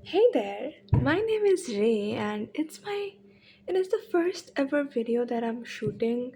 Hey there, my name is Ray and it is the first ever video that I'm shooting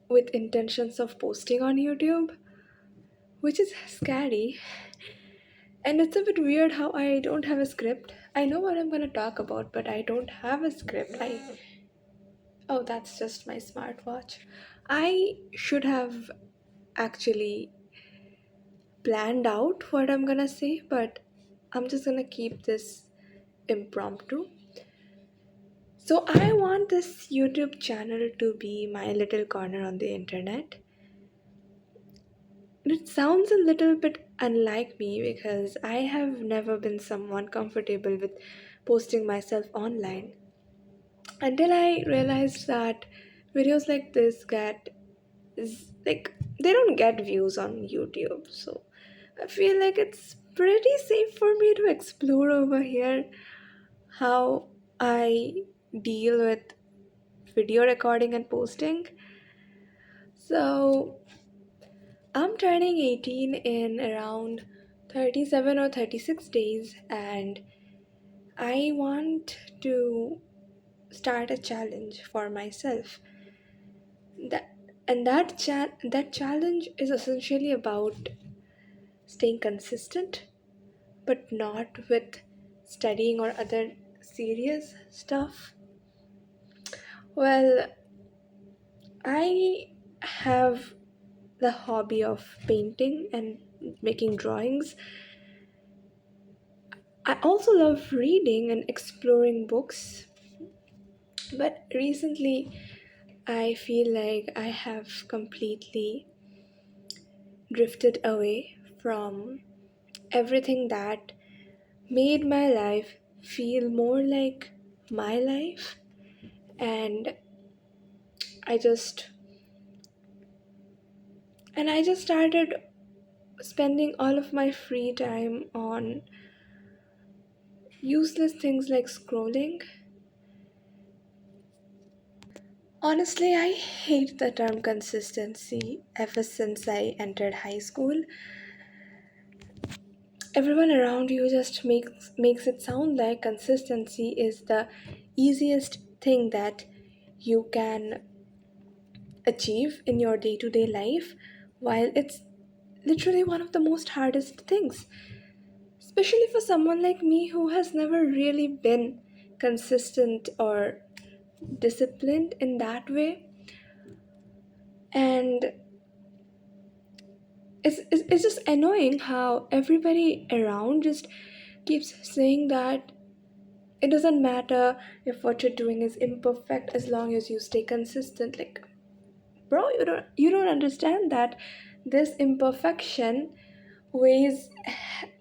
with intentions of posting on YouTube, which is scary. And it's a bit weird how I don't have a script. I know what I'm going to talk about, but I don't have a script. I Oh, that's just my smartwatch. I should have actually planned out what I'm going to say, but I'm just going to keep this impromptu. So, I want this YouTube channel to be my little corner on the internet. It sounds a little bit unlike me because I have never been someone comfortable with posting myself online until I realized that videos like this they don't get views on YouTube. So, I feel like it's pretty safe for me to explore over here how I deal with video recording and posting. So, I'm turning 18 in around 37 or 36 days, and I want to start a challenge for myself. That that challenge is essentially about staying consistent, but not with studying or other serious stuff. Well, I have the hobby of painting and making drawings. I also love reading and exploring books, but recently I feel like I have completely drifted away from everything that made my life feel more like my life, and I just I just started spending all of my free time on useless things like scrolling. Honestly, I hate the term consistency ever since I entered high school. Everyone around you just makes it sound like consistency is the easiest thing that you can achieve in your day-to-day life, while it's literally one of the most hardest things, especially for someone like me who has never really been consistent or disciplined in that way. And it's just annoying how everybody around just keeps saying that it doesn't matter if what you're doing is imperfect as long as you stay consistent. Like, bro, you don't understand that this imperfection weighs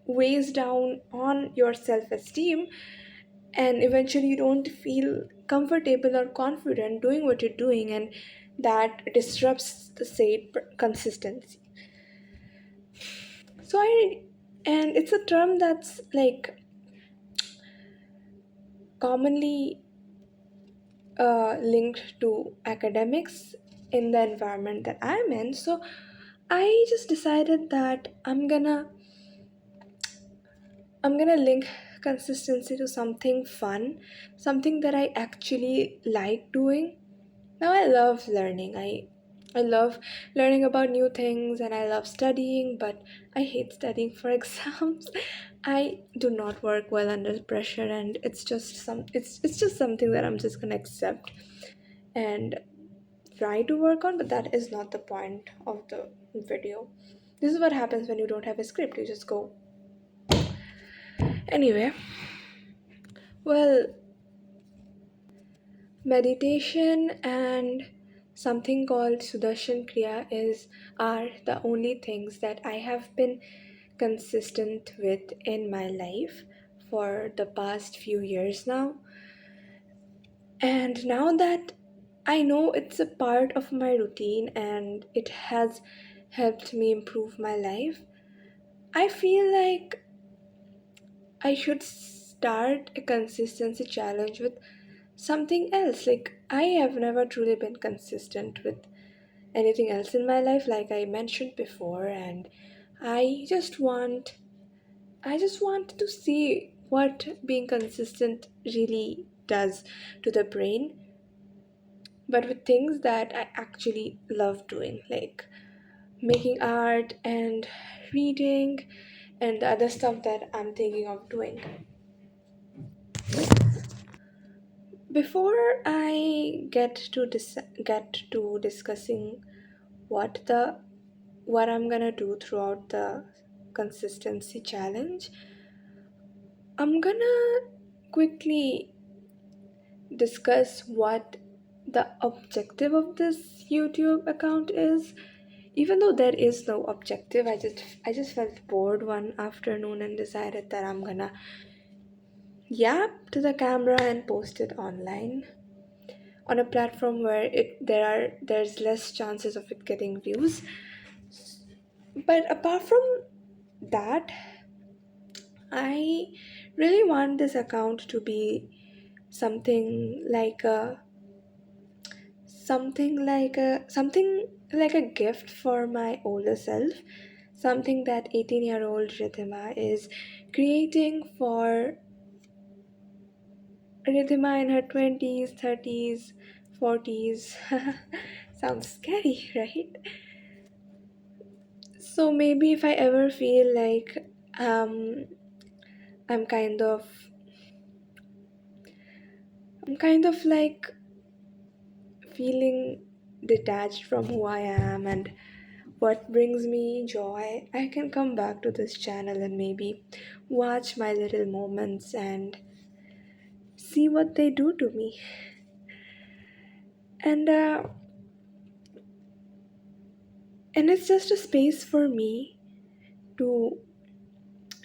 weighs down on your self-esteem, and eventually you don't feel comfortable or confident doing what you're doing, and that disrupts the said consistency. So I and it's a term that's like commonly linked to academics in the environment that I'm in. So I just decided that I'm gonna link consistency to something fun, something that I actually like doing. Now I love learning. I love learning about new things and I love studying, but I hate studying for exams. I do not work well under pressure, and it's just something that I'm just gonna accept and try to work on, but that is not the point of the video. This is what happens when you don't have a script. You just go. Anyway, well, meditation and something called Sudarshan Kriya are the only things that I have been consistent with in my life for the past few years now. And now that I know it's a part of my routine and it has helped me improve my life, I feel like I should start a consistency challenge with something else. Like, I have never truly been consistent with anything else in my life, like I mentioned before, and I just want I just wanted to see what being consistent really does to the brain, but with things that I actually love doing, like making art and reading and the other stuff that I'm thinking of doing. Before I get to discussing what the what I'm gonna do throughout the consistency challenge, I'm gonna quickly discuss what the objective of this YouTube account is. Even though there is no objective, I just felt bored one afternoon and decided that I'm gonna yap to the camera and post it online on a platform where there's less chances of it getting views. But apart from that, I really want this account to be something like a something like a gift for my older self, something that 18-year-old Rithima is creating for Rithima in her 20s, 30s, 40s. Sounds scary, right? So maybe if I ever feel like um I'm kind of I'm kind of like feeling detached from who I am and what brings me joy, I can come back to this channel and maybe watch my little moments and see what they do to me. And and it's just a space for me to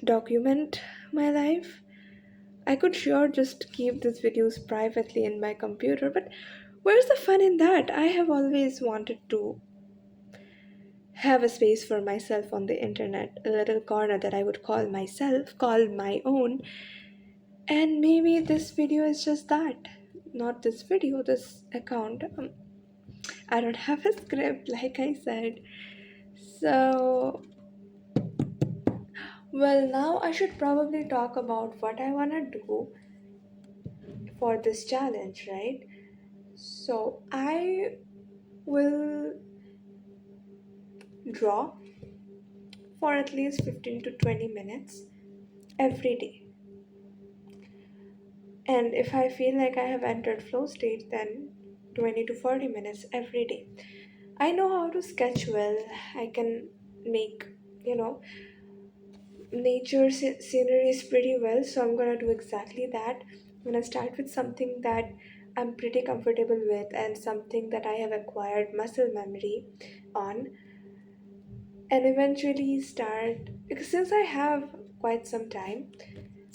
document my life. I could sure just keep these videos privately in my computer, but where's the fun in that? I have always wanted to have a space for myself on the internet, a little corner that I would call my own. And maybe this video is just that. Not this video, this account. I don't have a script, like I said. So, well, now I should probably talk about what I want to do for this challenge, right? So, I will draw for at least 15 to 20 minutes every day. And if I feel like I have entered flow state, then 20 to 40 minutes every day. I know how to sketch well. I can make, you know, sceneries pretty well, so I'm gonna do exactly that. I'm gonna start with something that I'm pretty comfortable with and something that I have acquired muscle memory on, and eventually start because since I have quite some time,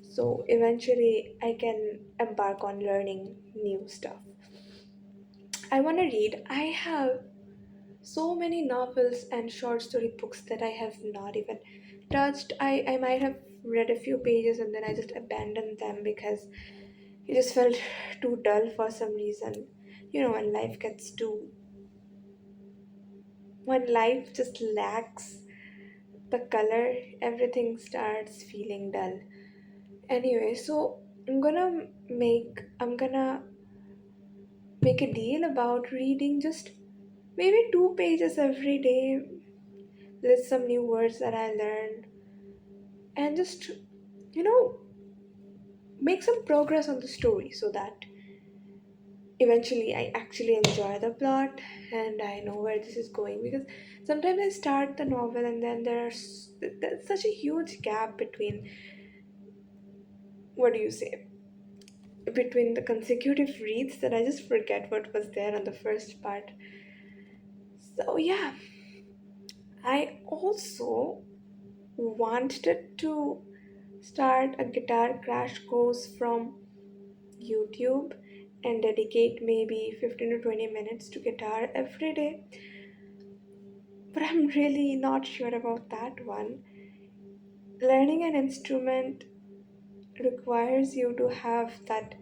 so eventually I can embark on learning new stuff. I want to read. I have so many novels and short story books that I have not even touched. I might have read a few pages and then I just abandoned them because it just felt too dull for some reason. You know, when life just lacks the color, everything starts feeling dull. Anyway, so I'm gonna make a deal about reading just maybe 2 pages every day, list some new words that I learned, and just, you know, make some progress on the story so that eventually I actually enjoy the plot and I know where this is going. Because sometimes I start the novel and then there's such a huge gap between, what do you say, between the consecutive reads that I just forget what was there on the first part. So, yeah, I also wanted to start a guitar crash course from YouTube and dedicate maybe 15 to 20 minutes to guitar every day. But I'm really not sure about that one. Learning an instrument requires you to have that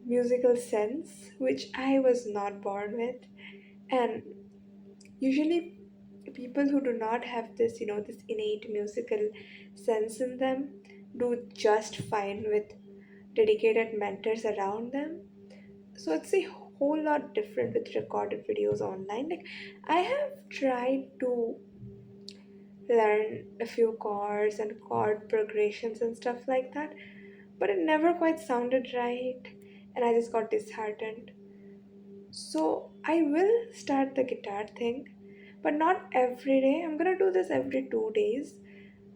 musical sense, which I was not born with. And usually, people who do not have this, this innate musical sense in them do just fine with dedicated mentors around them. So it's a whole lot different with recorded videos online. Like, I have tried to learn a few chords and chord progressions and stuff like that, but it never quite sounded right, and I just got disheartened. So I will start the guitar thing, but not every day. I'm gonna do this every 2 days.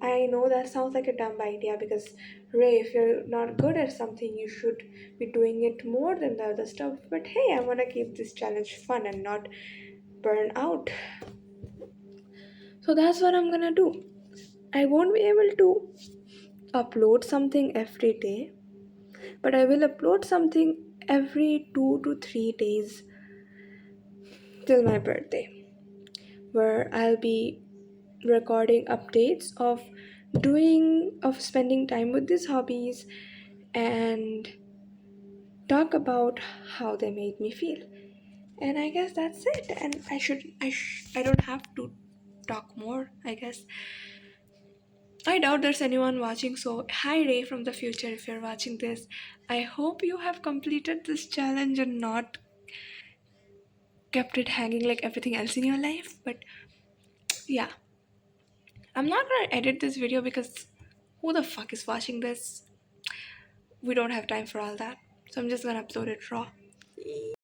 I know that sounds like a dumb idea because, Ray, if you're not good at something, you should be doing it more than the other stuff. But hey, I wanna keep this challenge fun and not burn out. So that's what I'm gonna do. I won't be able to upload something every day, but I will upload something every 2 to 3 days till my birthday, where I'll be recording updates of spending time with these hobbies and talk about how they made me feel. And I guess that's it. And I don't have to talk more, I guess. I doubt there's anyone watching, so hi Ray from the future if you're watching this. I hope you have completed this challenge and not kept it hanging like everything else in your life. But yeah, I'm not gonna edit this video because who the fuck is watching this? We don't have time for all that. So I'm just gonna upload it raw.